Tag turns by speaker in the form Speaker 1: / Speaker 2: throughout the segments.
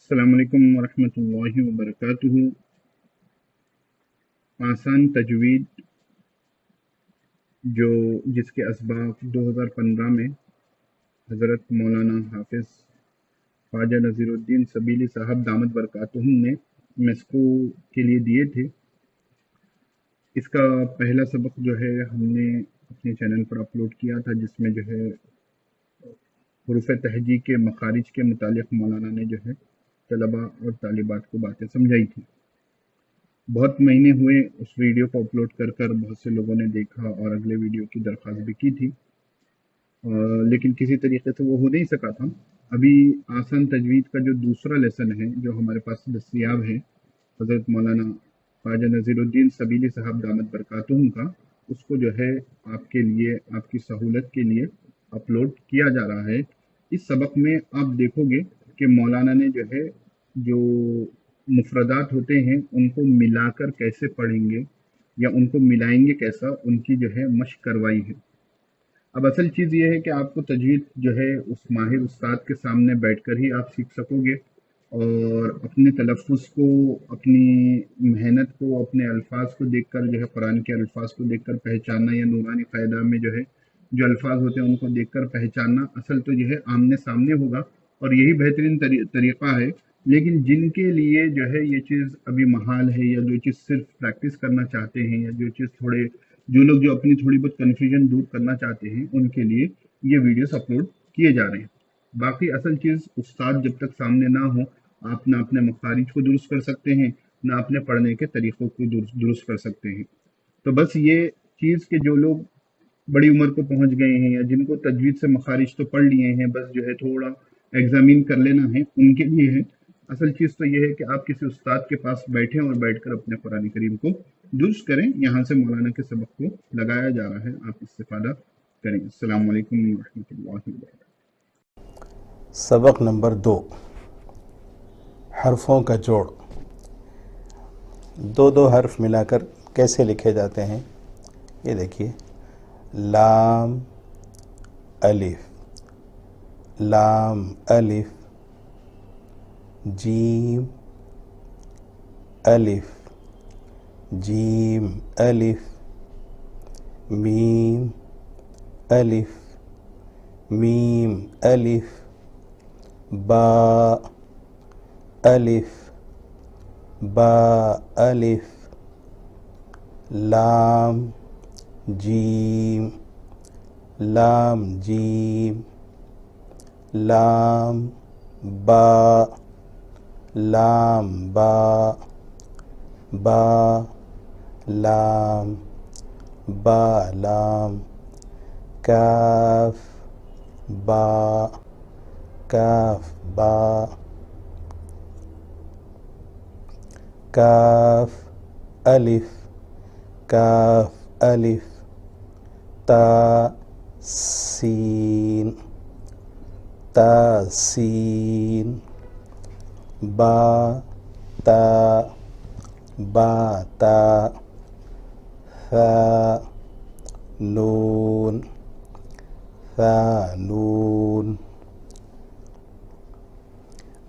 Speaker 1: अस्सलामुअलैकुम वरहमतुल्लाहि वबरकातुहू। आसान तजवीद जिसके असबाब 2015 में हज़रत मौलाना हाफिज़ ख्वाजा नज़ीरुद्दीन सबीली साहब दामत बरकातुहुम ने मेस्को के लिए दिए थे। इसका पहला सबक जो है हमने अपने चैनल पर अपलोड किया था, जिसमें जो है हुरूफ तहजी के मखारिज के मुतालिक मौलाना ने जो है तलबा और तालिबात को बातें समझाई थी। बहुत महीने हुए उस वीडियो को अपलोड कर बहुत से लोगों ने देखा और अगले वीडियो की दरख्वास्त भी की थी, लेकिन किसी तरीके से वो हो नहीं सका था। अभी आसान तजवीद का जो दूसरा लेसन है जो हमारे पास दस्तियाब है हज़रत मौलाना ख्वाजा नज़ीरुद्दीन सबीली साहब दामत बरकातुहुम का, उसको जो है आपके लिए, आपकी सहूलत के लिए अपलोड किया जा रहा है। इस सबक में आप देखोगे कि मौलाना ने जो है जो मुफरदात होते हैं उनको मिलाकर कैसे पढ़ेंगे या उनको मिलाएंगे कैसा, उनकी जो है मशक करवाई है। अब असल चीज़ ये है कि आपको तजवीद जो है उस माहिर उस्ताद के सामने बैठकर ही आप सीख सकोगे और अपने तलफ़ुज़ को, अपनी मेहनत को, अपने अल्फाज को देखकर जो है, कुरान के अल्फाज को देखकर पहचानना या नूरानी क़ायदा में जो है जो अल्फाज होते हैं उनको देखकर पहचानना, असल तो यह है आमने सामने होगा और यही बेहतरीन तरीक़ा है। लेकिन जिनके लिए जो है ये चीज़ अभी महाल है, या जो चीज़ सिर्फ प्रैक्टिस करना चाहते हैं, या जो लोग जो अपनी थोड़ी बहुत कन्फ्यूजन दूर करना चाहते हैं, उनके लिए ये वीडियोस अपलोड किए जा रहे हैं। बाकी असल चीज़ उस्ताद जब तक सामने ना हो, आप ना अपने मखारिज को दुरुस्त कर सकते हैं, ना अपने पढ़ने के तरीक़ों को दुरुस्त कर सकते हैं। तो बस ये चीज़ कि जो लोग बड़ी उम्र को पहुंच गए हैं या जिनको तजवीद से मखारिज तो पढ़ लिए हैं, बस जो है थोड़ा एग्जामिन कर लेना है, उनके लिए है। असल चीज़ तो ये है कि आप किसी उस्ताद के पास बैठें और बैठकर अपने कुरान करीम को दुरुस्त करें। यहाँ से मौलाना के सबक को लगाया जा रहा है, आप इस्तिफादा करें। अस्सलाम वालेकुम रहमतुल्लाहि व बरकातहू।
Speaker 2: सबक नंबर 2, हर्फ़ों का जोड़। दो हर्फ मिलाकर कैसे लिखे जाते हैं, ये देखिए। लाम अलिफ, लाम अलिफ, जीम अलिफ, जीम अलिफ, मीम अलिफ, मीम अलिफ, बा अलिफ, बा अलिफ, लाम जीम, लाम जीम, लाम बा, लाम बा, बा लाम, बा लाम, काफ बा, काफ बा, काफ अलिफ, काफ अलिफ, ता सीन, ता सीन, बा ता, बा ता, सा नून, सा नून,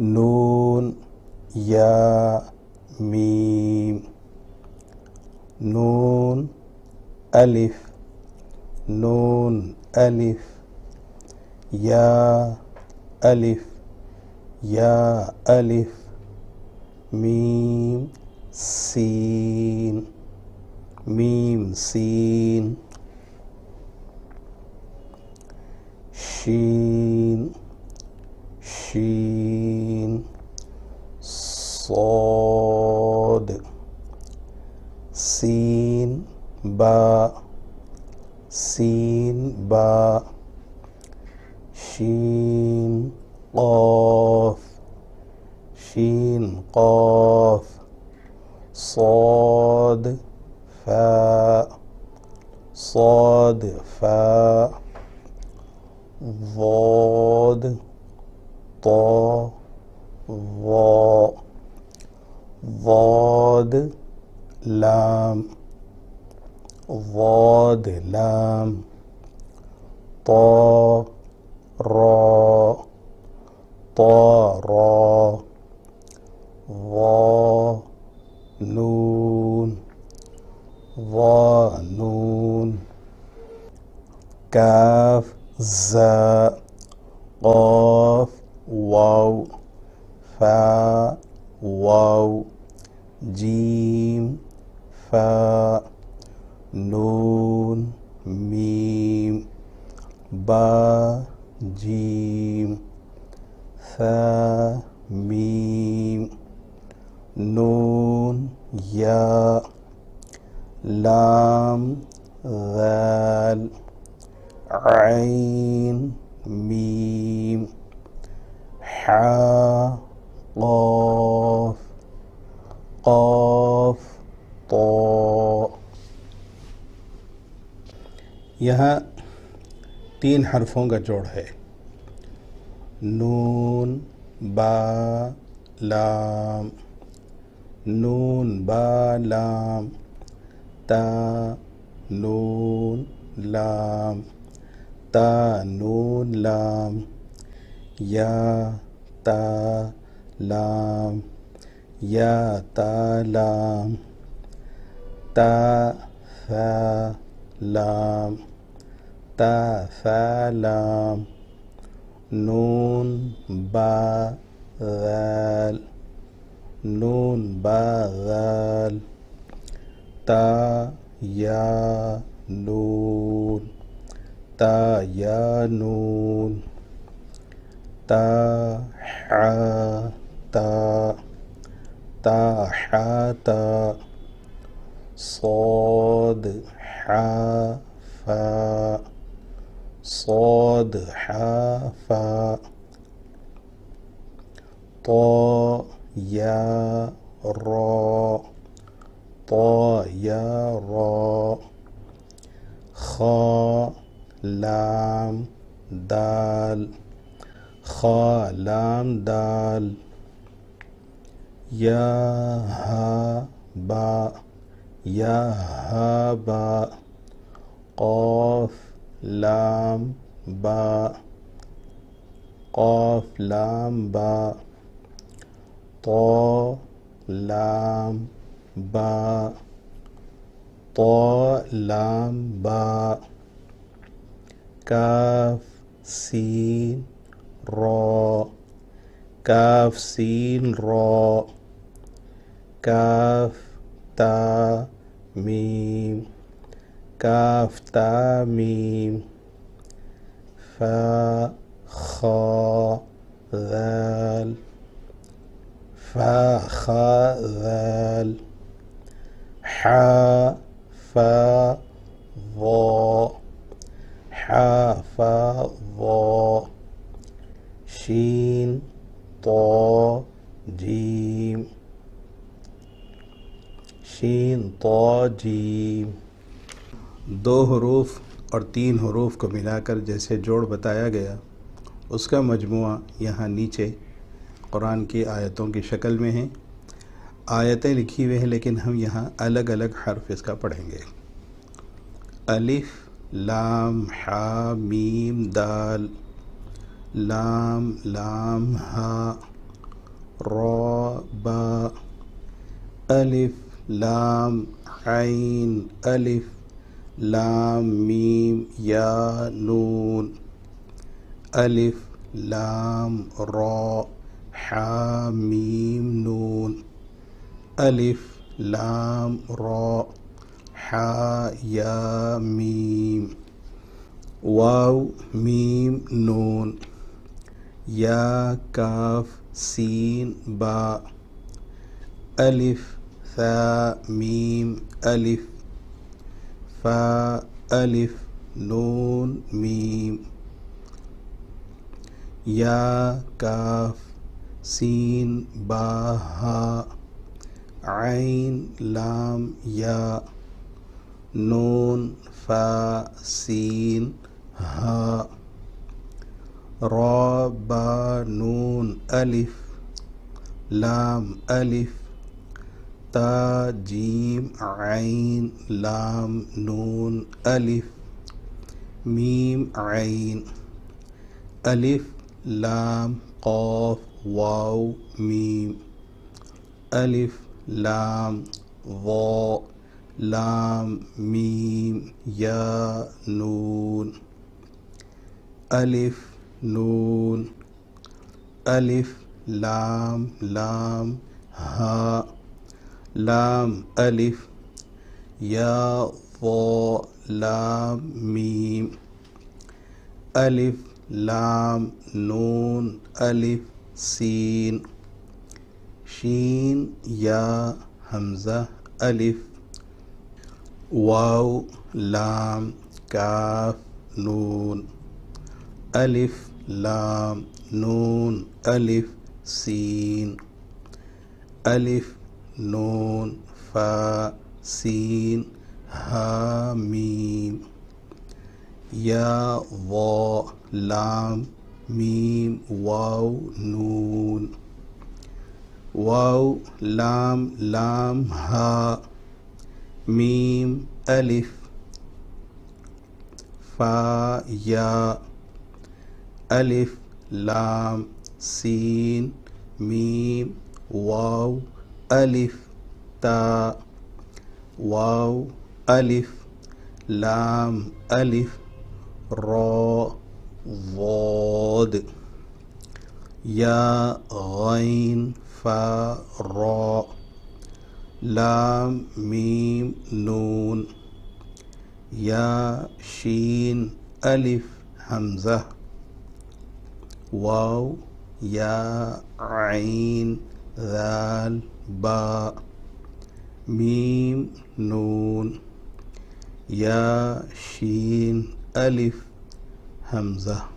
Speaker 2: नून या मीम, नून अलिफ, नून अलिफ, या अलिफ, या अलिफ, मीम सीन, मीम सीन, शीन, शीन, सौद, सीन बा, सीन बा, शीन क़ाफ, शीन क़ाफ, सौद फा, सौद फा, वौद तो, वौ, वौद लाम, वौद लाम, तो रौ, तो रौ, काफ ज़ा क़ाफ वाव फा वाव जीम फा नून मीम बा जीम सा मीम नून या लाम ज़ाल ऐन मीम हा क़ाफ क़ाफ तो। यहाँ 3 हरफों का जोड़ है। नून बा लाम नून बा लाम ता नून लाम ता नून लाम या ता लाम या ता लाम ता सा लाम ता सा लाम नून बा ज़ाल नून बा ज़ाल ता या नून ता या नून ता हा ता ता हा ता صاد हा फा صاد हा फा तो या रॉ तो या रॉ खा लाम दाल खा लाम दाल या हा बा या हा बा क़ाफ लाम बा क़ाफ लाम बा तो लाम बा तो लाम बा काफ सीन रॉ काफ सीन रॉ काफ ता मीम काफ ता मीम फा खा ज़ाल फा खा ज़ाल हा फा वो हा फा वो शीन तो जीम शीन तो जीम। 2 हरूफ और 3 हरूफ को मिलाकर जैसे जोड़ बताया गया उसका मजमुआ यहाँ नीचे कुरान की आयतों की शक्ल में है। आयतें लिखी हुई हैं लेकिन हम यहाँ अलग अलग हर्फ इसका पढ़ेंगे। अलिफ लाम हा मीम दाल लाम लाम हा रॉ बा अलिफ लाम ऐन अलिफ लाम मीम या नून अलिफ लाम रॉ हा मीम नून अलिफ लाम रॉ हा या मीम वाव मीम नून या काफ सीन बा अलिफ सा मीम अलिफ फा अलिफ नून मीम या काफ सीन बा हा ऐन लाम या नून फा सीन हा रॉ बा नून अलिफ लाम अलिफ ता जीम ऐन लाम नून अलिफ मीम ऐन अलिफ लाम क़ाफ वाव मीम अलिफ लाम वो लाम मीम या नून। अलिफ नून अलिफ लाम लाम हा लाम अलिफ या वो लाम मीम अलिफ लाम नून अलिफ सीन शीन या हमज़ा अलिफ वाव लाम काफ नून अलिफ लाम नून अलिफ सीन अलिफ नून फा सीन हा मीम या वो लाम मीम वाव नून वाव लाम लाम हा मीम अलिफ फा या अलिफ लाम सीन मीम वाव अलिफ ता वाव अलिफ लाम अलिफ रा वाद या गैन फा रा लाम मीम नून या शीन अलिफ हमज़ा वाव या आइन दाल बा मीम नून या शीन अलिफ हमज़ा